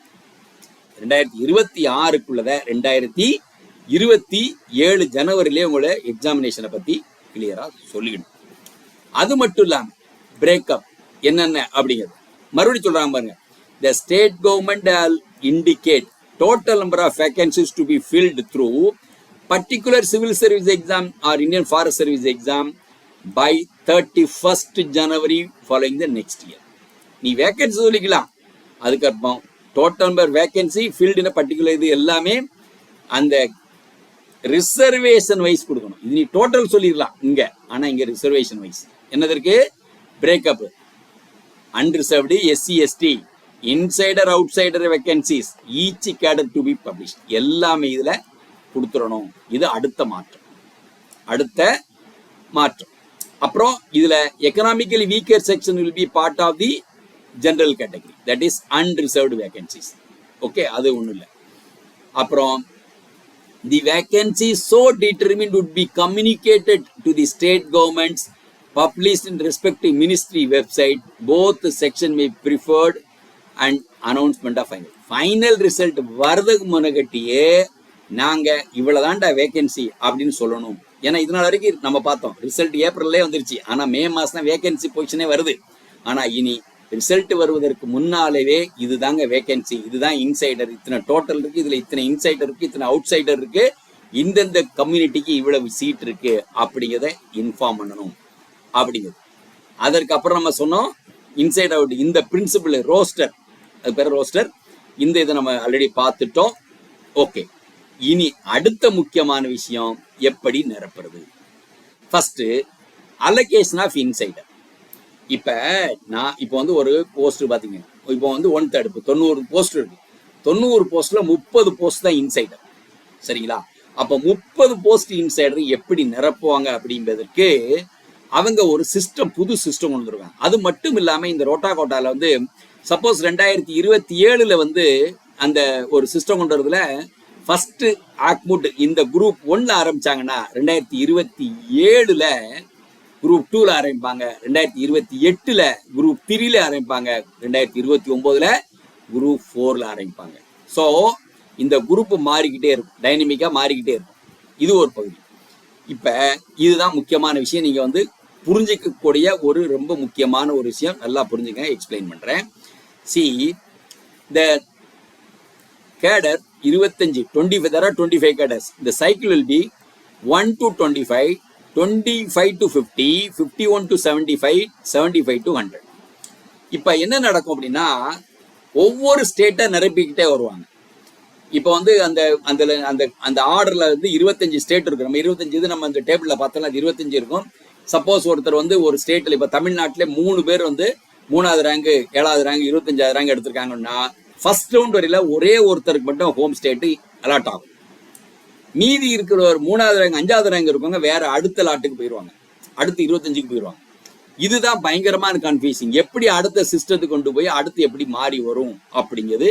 2026க்குள்ளத 2027 ஜனவரியிலே உங்களோட எக்ஸாமினேஷனை பத்தி கிளியரா சொல்லிக்கணும். அது மட்டும் இல்லாம பிரேக்கப் என்னென்ன அப்படிங்கிறது மறுபடியும் சொல்றாங்க பாருங்க. The state government will indicate total number of vacancies to be filled through particular civil service exam or Indian Forest Service exam by 31st January following the next year. நீ வேகன்சி சொல்லிக்கலாம். அதுக்கப்புறம் total number vacancy field in particular இது எல்லாமே அந்த reservation wise கொடுக்கணும். இது நீ total சொல்லிடலாம் இங்க, ஆனா இங்க ரிசர்வேஷன் வைஸ் என்னதற்கு breakup unreserved SC ST insider outsider vacancies each cadre to be publish எல்லாமே இதுல கொடுத்துடணும். இது அடுத்த மாற்றம். அப்புறம் இதுல economically weaker section will be part of the general category, that is unreserved vacancies. Okay, அது ஒன்றும் இல்லை. அப்புறம் the vacancy so determined would be communicated to the state governments published in respective ministry website. Both section may be preferred and announcement of final result வரதுக்கு முன்னகட்டியே நாங்க இவ்வளவுதான்டா vacancy அப்படின்னு சொல்லணும். ஏன்னா இதனால வரைக்கும் நம்ம பார்த்தோம் ரிசல்ட் ஏப்ரல்லே வந்துருச்சு. ஆனா மே மாசம் தான் வேகன்சி பொசிஷனே வருது. ஆனா இனி ரிசல்ட் வருவதற்கு முன்னாலேவே இதுதாங்க வேகன்சி, இதுதான் இன்சைடர், இத்தனை டோட்டல் இருக்கு, இதுல இத்தனை இன்சைடர் இருக்கு, இத்தனை அவுட் சைடர் இருக்கு, இந்தந்த கம்யூனிட்டிக்கு இவ்வளவு சீட் இருக்கு அப்படிங்கிறத இன்ஃபார்ம் பண்ணணும் அப்படிங்கிறது. அதற்கப்புறம் நம்ம சொன்னோம் இன்சைட் அவுட் இந்த பிரின்சிபிள் ரோஸ்டர், அது பேர் ரோஸ்டர். இந்த இதை நம்ம ஆல்ரெடி பார்த்துட்டோம். ஓகே, இனி அடுத்த முக்கியமான விஷயம் எப்படி நிரப்புறது. First allocation of insider. இப்போ வந்து ஒரு போஸ்ட் பார்த்தீங்க, இப்போ வந்து 1/3 90 போஸ்ட் இருக்கு. 90 போஸ்ட்ல 30 போஸ்ட் தான் இன்சைடர். சரிங்களா? அப்போ 30 போஸ்ட் இன்சைடர் எப்படி நிரப்புவாங்க அப்படிங்கிறதுக்கு அவங்க ஒரு சிஸ்டம், புது சிஸ்டம் கொண்டு வருவாங்க. அது மட்டும் இல்லாம இந்த ரோட்டா கோட்டால வந்து சப்போஸ் 2027 வந்து அந்த ஒரு சிஸ்டம் கொண்டு வரதுல ஃபர்ஸ்ட் ஆக்முட் இந்த குரூப் 1 ஆரம்பிச்சாங்கன்னா 2027 குரூப் 2 ஆரம்பிப்பாங்க, 2028 குரூப் 3 ஆரம்பிப்பாங்க, 2029 குரூப் 4 ஆரம்பிப்பாங்க. ஸோ இந்த குரூப் மாறிக்கிட்டே இருக்கும், டைனமிக்கா மாறிக்கிட்டே இருக்கும். இது ஒரு பகுதி. இப்ப இதுதான் முக்கியமான விஷயம். நீங்க வந்து புரிஞ்சிக்கக்கூடிய ஒரு ரொம்ப முக்கியமான ஒரு விஷயம். நல்லா புரிஞ்சுங்க, எக்ஸ்பிளைன் பண்றேன். See the cadre 25 there are 25 cadres. The cycle will be 1 to 25, 25 to 50, 51 to 75, 75 to 100. இப்ப என்ன நடக்கும் அப்படின்னா ஒவ்வொரு ஸ்டேட்டை நிரப்பிக்கிட்டே வருவாங்க. இப்போ வந்து அந்த அந்த அந்த அந்த ஆர்டர்ல வந்து 25 ஸ்டேட் இருக்கு. நம்ம 25 இது நம்ம அந்த டேபிள்ல பார்த்தோம்னா அது 25 இருக்கும். சப்போஸ் ஒருத்தர் வந்து ஒரு ஸ்டேட்ல இப்ப தமிழ்நாட்டில 3 பேர் வந்து 3வது ரேங்க் 7வது ரேங்க் 25வது ரேங்க் எடுத்திருக்காங்கன்னா ஃபர்ஸ்ட் ரவுண்ட் வரையில ஒரே ஒருத்தருக்கு மட்டும் ஹோம் ஸ்டேட் அலாட் ஆகும். மீதி இருக்கிற ஒரு 3வது ரேங்க் 5வது ரேங்க் இருக்கவங்க வேற அடுத்த லாட்டுக்கு போயிடுவாங்க, அடுத்து 25க்கு போயிடுவாங்க. இதுதான் பயங்கரமான கன்ஃபியூசிங். எப்படி அடுத்த சிஸ்டத்துக்கு கொண்டு போய் அடுத்து எப்படி மாறி வரும் அப்படிங்கிறது.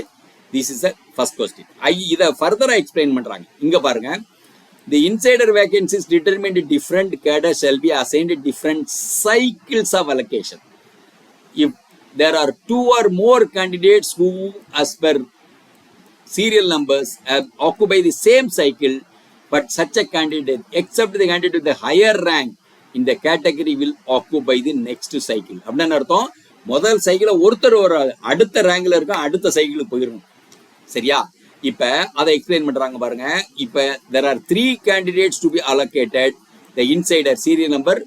This is the first question. இதை ஃபர்தரா எக்ஸ்பிளைன் பண்றாங்க. இங்க பாருங்க, the insider vacancies determined different cadres shall be assigned different cycles of allocation. If there are 2 or more candidates who as per serial numbers occupy the same cycle, but such a candidate except the candidate with the higher rank in the category will occupy the next cycle. அப்படின்னா அர்த்தம் முதல் சைக்கிள ஒருத்தர் வராது, அடுத்த ரேங்க்ல இருக்க அடுத்த சைக்கிளுக்கு போயிடும். சரியா? இப்ப அதை எக்ஸ்பிளைன் பண்றாங்க பாருங்க. இப்ப there are 3 candidates to be allocated. The insider serial number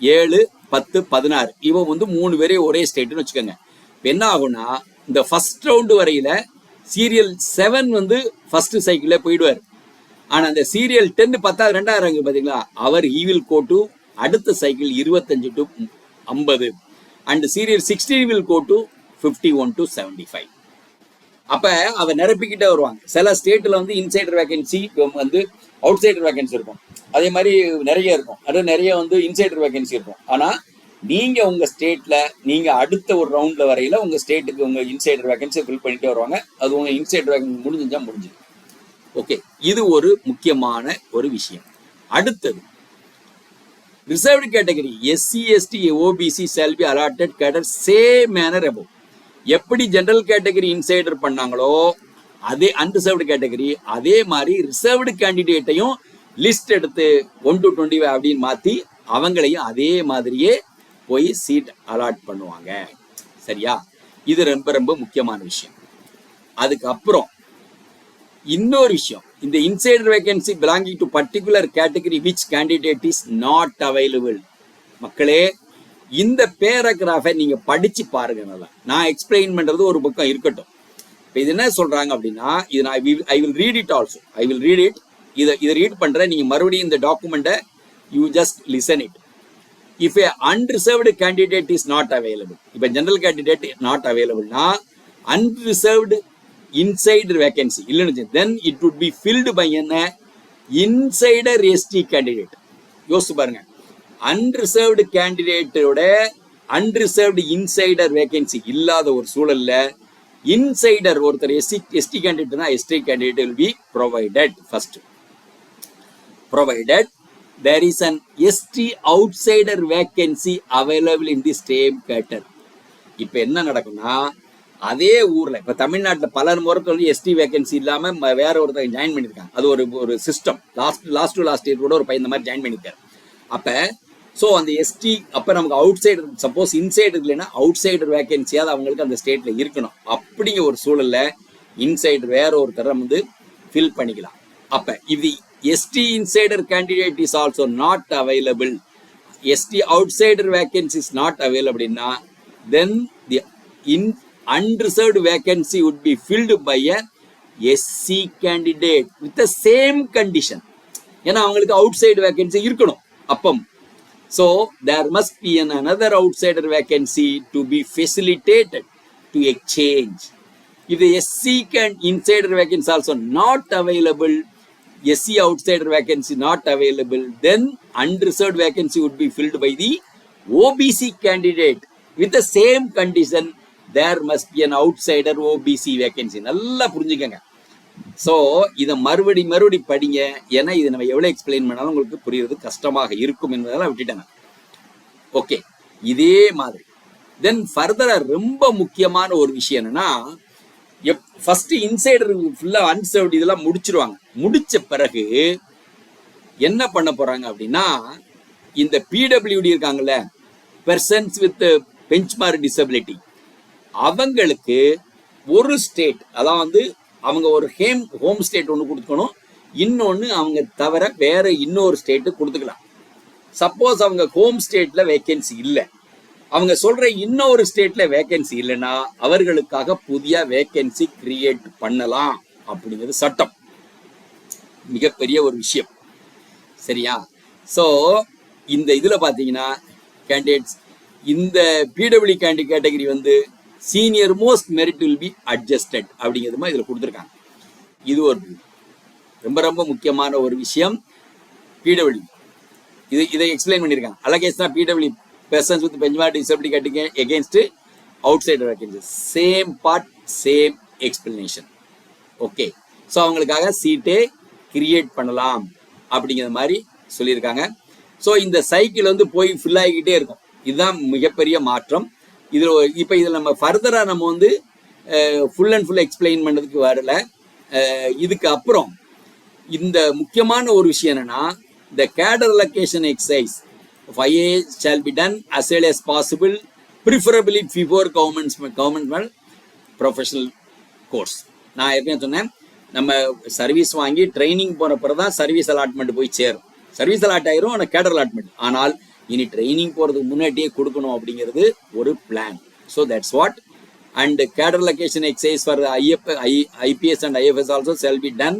7, 10, 16 இவன் வந்து 3 பேரே ஒரே ஸ்டேட்னு வச்சுக்கோங்க. என்ன ஆகும்னா இந்த ஃபர்ஸ்ட் ரவுண்டு வரையில சீரியல் 7 வந்து ஃபர்ஸ்ட் சைக்கிள்ல போயிடுவார். ஆனா அந்த சீரியல் 10 10வது 2வது ரேங்க் பாத்தீங்களா, அவர் he will go to அடுத்த cycle 25 to 50 and serial 16 will go to 51 to 75. அப்ப அவ நிரப்பிக்கிட்டே வருவாங்க. சில ஸ்டேட்ல வந்து இன்சைடர் வேகன்சி வந்து அவுட் சைடர் வேகன்சி இருக்கும், அதே மாதிரி நிறைய இருக்கும், அது நிறைய வந்து இன்சைடர் வேகன்சி இருக்கும். ஆனால் நீங்கள் உங்கள் ஸ்டேட்டில் நீங்கள் அடுத்த ஒரு ரவுண்டில் வரையில் உங்கள் ஸ்டேட்டுக்கு உங்கள் இன்சைடர் வேகன்சி ஃபில் பண்ணிட்டே வருவாங்க. அது உங்கள் இன்சைடர் வேகன்சி முடிஞ்சுச்சா முடிஞ்சுது. ஓகே, இது ஒரு முக்கியமான ஒரு விஷயம். அடுத்தது reserved category SC ST OBC shall be allotted cadre same manner above. எப்படி ஜெனரல் கேட்டகரி இன்சைடர் பண்ணாங்களோ அதே அன்ரிசர்வ்டு கேட்டகரி அதே மாதிரி ரிசர்வ்டு கேண்டிடேட்டையும் லிஸ்ட் எடுத்து 1 to 20 அப்படின்னு மாற்றி அவங்களையும் அதே மாதிரியே போய் சீட் அலாட் பண்ணுவாங்க. சரியா? இது ரொம்ப ரொம்ப முக்கியமான விஷயம். அதுக்கப்புறம் இன்னொரு விஷயம், இந்த insider vacancy belonging to particular category which candidate is not available. மக்களே, இந்த பேராகிராஃபை நீங்க படிச்சு பாருங்க. நல்லா நான் எக்ஸ்பிளைன் பண்றது ஒரு பக்கம் இருக்கட்டும். இப்போ இது என்ன சொல்றாங்க அப்படின்னா, இது நான் I will read it also. I will read it. இதை ரீட் பண்றேன். நீங்க மறுபடியும் இந்த டாக்குமெண்ட்டை you just listen it. If a unreserved candidate is not available, if a general candidate not available, na unreserved insider vacancy, then it would be filled by an insider ST candidate. யோசிச்சு பாருங்க, unreserved candidate ஓட unreserved insider vacancy இல்லாத ஒரு சூழல்ல insider ஒருத்தர் ST candidate na ST candidate will be provided. First, provided there is an ST outsider vacancy available in the same category. இப்போ என்ன நடக்கும்னா, அதே ஊர்ல இப்போ தமிழ்நாட்டில் பல முறை எஸ்டி வேகன்சி இல்லாம வேற ஒருத்தர் ஜாயின் பண்ணியிருக்காங்க. அது ஒரு சிஸ்டம். லாஸ்ட் இயர் கூட ஒரு பையன் இந்த மாதிரி ஜாயின் பண்ணியிருக்காரு. அப்போ ஸோ அந்த எஸ்டி அப்போ நமக்கு அவுட் சைடர், சப்போஸ் இன்சைடர் இல்லைன்னா அவுட் சைடர் வேகன்சியாவது அவங்களுக்கு அந்த ஸ்டேட்ல இருக்கணும். அப்படிங்கிற ஒரு சூழல்ல இன்சைடர் வேற ஒருத்தரை வந்து ஃபில் பண்ணிக்கலாம். அப்போ இது ST insider candidate is also not available, ST outsider vacancy is not available, then the unreserved vacancy would be filled by a SC candidate with the same condition. ஏன்னா அவங்களுக்கு outside vacancy இருக்கணும் அப்பம். So there must be another outsider vacancy to be facilitated to exchange. If the SC insider vacancy also not available, SC outsider vacancy not available, then unreserved vacancy would be filled by the OBC candidate with the same condition. There must be an outsider OBC vacancy. நல்லா புரிஞ்சுக்கங்க. So இதை மறுபடி படிங்க. ஏன்னா இதை நம்ம எவ்வளோ explain பண்ணாலும் உங்களுக்கு புரியுறது கஷ்டமாக இருக்கும் என்பதெல்லாம் விட்டுட்டேங்க. ஓகே, இதே மாதிரி தென் ஃபர்தராக ரொம்ப முக்கியமான ஒரு விஷயம் என்னன்னா, ஃபர்ஸ்ட் இன்சைடர் ஃபுல்லா அன்சர்வ்டு இதெல்லாம் முடிச்சிருவாங்க. முடிச்ச பிறகு என்ன பண்ண போறாங்க அப்படின்னா, இந்த PWD இருக்காங்கல்ல, பெர்சன்ஸ் வித் பெஞ்ச்மார்க் டிசபிலிட்டி, அவங்களுக்கு ஒரு ஸ்டேட், அதான் வந்து அவங்க ஒரு ஹோம் ஸ்டேட் ஒன்று கொடுத்துக்கணும், இன்னொன்று அவங்க தவிர வேற இன்னொரு ஸ்டேட்டு கொடுத்துக்கலாம். சப்போஸ் அவங்க ஹோம் ஸ்டேட்ல வேகன்சி இல்லை, அவங்க சொல்ற இன்னொரு ஸ்டேட்ல வேகன்சி இல்லைன்னா அவர்களுக்காக புதிய வேகன்சி கிரியேட் பண்ணலாம் அப்படிங்கிறது சட்டம். மிகப்பெரிய ஒரு விஷயம். சரியா? ஸோ இந்த இதுல பாத்தீங்கன்னா கேண்டிடேட்ஸ், இந்த PWD கேட்டகரி வந்து senior most merit will be adjusted அப்படிங்கிறது மாதிரி இதுல கொடுத்துருக்காங்க. இது ஒரு ரொம்ப ரொம்ப முக்கியமான ஒரு விஷயம். PWD இதை எக்ஸ்பிளைன் பண்ணியிருக்காங்க. அலகேஷனா PWD persons with benchmark disability category against outsider vacancies, same part same explanation. Okay, so அவங்களுக்காக சீட்டே கிரியேட் பண்ணலாம் அப்படிங்கிற மாதிரி சொல்லியிருக்காங்க. ஸோ இந்த சைக்கிள் வந்து போய் ஃபில் ஆகிக்கிட்டே இருக்கும். இதுதான் மிகப்பெரிய மாற்றம். இதில் நம்ம ஃபர்தராக நம்ம வந்து ஃபுல் அண்ட் ஃபுல் எக்ஸ்பிளைன் பண்ணுறதுக்கு வரல. இதுக்கு அப்புறம் இந்த முக்கியமான ஒரு விஷயம் என்னன்னா, the cadre allocation exercise of IA shall be done as early as possible, preferably before government professional course. நான் ஏற்கனவே சொன்னேன், நம்ம சர்வீஸ் வாங்கி ட்ரைனிங் போன பிறகு தான் சர்வீஸ் அலாட்மெண்ட் போய் சேரும். சர்வீஸ் அலாட் ஆயிரும், ஆனால் கேடர் அலாட்மெண்ட். ஆனால் இனி ட்ரைனிங் போகிறதுக்கு முன்னாடியே கொடுக்கணும் அப்படிங்கிறது ஒரு plan. So that's what. And cadre location exercise for IPS and IFS also shall be done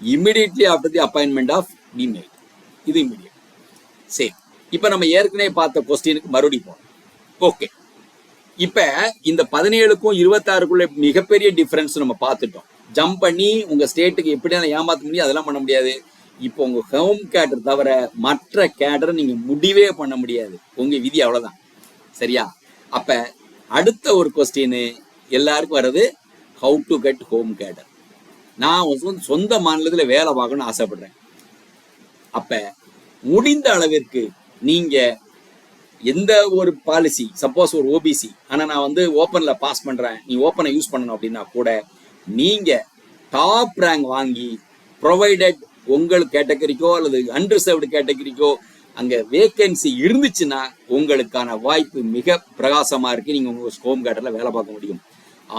immediately after the appointment of the maid. இது இமீடியட். சரி, இப்போ நம்ம ஏற்கனவே பார்த்த கொஸ்டினுக்கு மறுபடியும் போகணும். ஓகே, இப்போ இந்த 17க்கும் 26க்குள்ள மிகப்பெரிய டிஃபரன்ஸ் நம்ம பார்த்துட்டோம். ஜம்ப் பண்ணி உங்கள் ஸ்டேட்டுக்கு எப்படி ஏமாற்ற முடியும் அதெல்லாம் பண்ண முடியாது. இப்போ உங்க ஹோம் கேடர் தவிர மற்ற கேடரை நீங்க முடிவே பண்ண முடியாது. உங்க விதி அவ்வளவுதான். சரியா? அப்ப அடுத்த ஒரு கொஸ்டின் எல்லாருக்கும் வர்றது, ஹவு டு கெட் ஹோம் கேடர். நான் சொந்த மாநிலத்துல வேலை பார்க்கணும்னு ஆசைப்படுறேன். அப்ப முடிந்த அளவிற்கு நீங்க எந்த ஒரு பாலிசி, சப்போஸ் ஒரு ஓபிசி, ஆனா நான் ஓப்பன்ல பாஸ் பண்றேன், நீ ஓப்பனை யூஸ் பண்ணணும் அப்படின்னா கூட நீங்க டாப் ரேங்க் வாங்கி, ப்ரொவைடட் உங்கள் கேட்டகரிக்கோ அல்லது அன்ரிசர்வ்டு கேட்டகரிக்கோ அங்க வேகன்சி இருந்துச்சுன்னா உங்களுக்கான வாய்ப்பு மிக பிரகாசமா இருக்கு. நீங்க உங்க ஹோம் கேடர்ல வேலை பார்க்க முடியும்.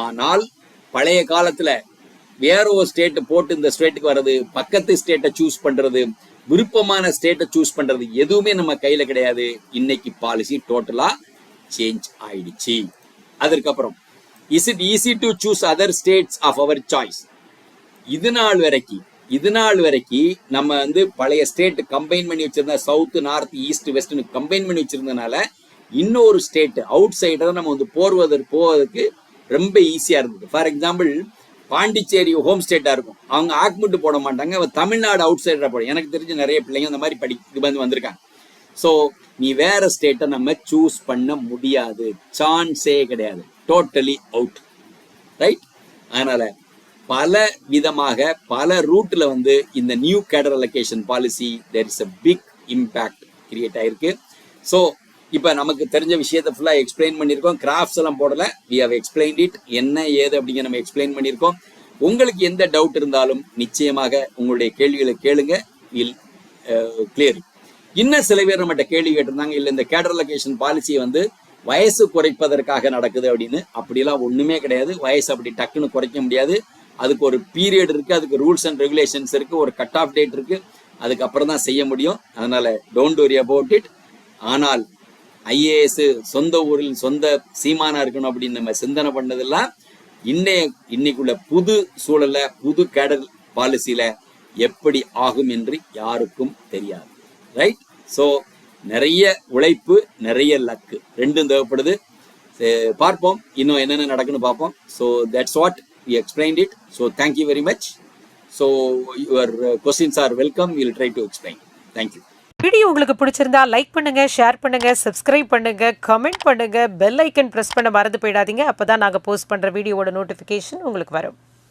ஆனால் பழைய காலத்துல வேற ஒரு ஸ்டேட் போட்டு இந்த ஸ்டேட்டுக்கு வர்றது, பக்கத்து ஸ்டேட்டை சூஸ் பண்றது, விருப்பமான ஸ்டேட்டை சூஸ் பண்றது எதுவுமே நம்ம கையில கிடையாது. இன்னைக்கு பாலிசி டோட்டலா சேஞ்ச் ஆயிடுச்சு. அதற்கப்புறம் is it easy to choose other states of our choice? இது நாள் வரைக்கும் நம்ம பழைய ஸ்டேட் கம்பைன் பண்ணி வச்சிருந்த, சவுத் நார்த் ஈஸ்ட் வெஸ்ட்னு கம்பைன் பண்ணி வச்சிருந்தனால இன்னொரு ஸ்டேட் அவுட் சைடரை நம்ம போவதற்கு ரொம்ப ஈஸியா இருந்தது. ஃபார் எக்ஸாம்பிள், பாண்டிச்சேரி ஹோம் ஸ்டேட்டா இருக்கும், அவங்க ஆக்மெண்ட் போட மாட்டாங்க, தமிழ்நாடு அவுட் சைடரா போடும். எனக்கு தெரிஞ்ச நிறைய பிள்ளைங்க அந்த மாதிரி வந்திருக்காங்க. ஸோ நீ வேற ஸ்டேட்டை நம்ம சூஸ் பண்ண முடியாது, சான்ஸே கிடையாது, டோட்டலி அவுட். ரைட்? அதனால பல விதமாக பல ரூட்ல இந்த new cadre allocation policy there is a big impact create ஆயிருக்கு. ஸோ இப்போ நமக்கு தெரிஞ்ச விஷயத்தை ஃபுல்லாக எக்ஸ்பிளைன் பண்ணியிருக்கோம். கிராஃப்ட்ஸ் எல்லாம் போடல, வி ஹவ் எக்ஸ்பிளைன்ட் இட், என்ன ஏது அப்படிங்கிற நம்ம எக்ஸ்பிளைன் பண்ணியிருக்கோம். உங்களுக்கு எந்த டவுட் இருந்தாலும் நிச்சயமாக உங்களுடைய கேள்விகளை கேளுங்க, வில் கிளியர். இன்னும் சில பேர் நம்மகிட்ட கேள்வி கேட்டிருந்தாங்க, இல்லை இந்த கேடர் அலோகேஷன் பாலிசியை வயசு குறைப்பதற்காக நடக்குது அப்படின்னு. அப்படிலாம் ஒண்ணுமே கிடையாது. வயசு அப்படி டக்குன்னு குறைக்க முடியாது. அதுக்கு ஒரு பீரியட் இருக்கு, அதுக்கு ரூல்ஸ் அண்ட் ரெகுலேஷன்ஸ் இருக்கு, ஒரு கட் ஆஃப் டேட் இருக்கு, அதுக்கப்புறம் தான் செய்ய முடியும். அதனால டோன்ட் வரி அபவுட் இட். ஆனால் ஐஏஎஸ் சொந்த ஊரில் சொந்த சீமானா இருக்கணும் அப்படின்னு நம்ம சிந்தனை பண்ணதெல்லாம் இன்னைக்குள்ள புது சூழல்ல, புது கேடர் பாலிசியில எப்படி ஆகும் என்று யாருக்கும் தெரியாது. ரைட்? ஸோ நிறைய உழைப்பு, நிறைய லக்கு, ரெண்டும் தேவைப்படுது. பார்ப்போம் இன்னும் என்னென்ன நடக்குன்னு பார்ப்போம். So that's what we explained it. So thank you very much. So your questions are welcome. We will try to explain. Thank you. Video உங்களுக்கு பிடிச்சிருந்தா லைக் பண்ணுங்க, ஷேர் பண்ணுங்க, சப்ஸ்கிரைப் பண்ணுங்க, கமெண்ட் பண்ணுங்க, பெல் ஐக்கன் பிரஸ் பண்ண மறந்து போயிடாதீங்க. அப்பதான் நாங்க போஸ்ட் பண்ற வீடியோவோட நோட்டிஃபிகேஷன் உங்களுக்கு வரும்.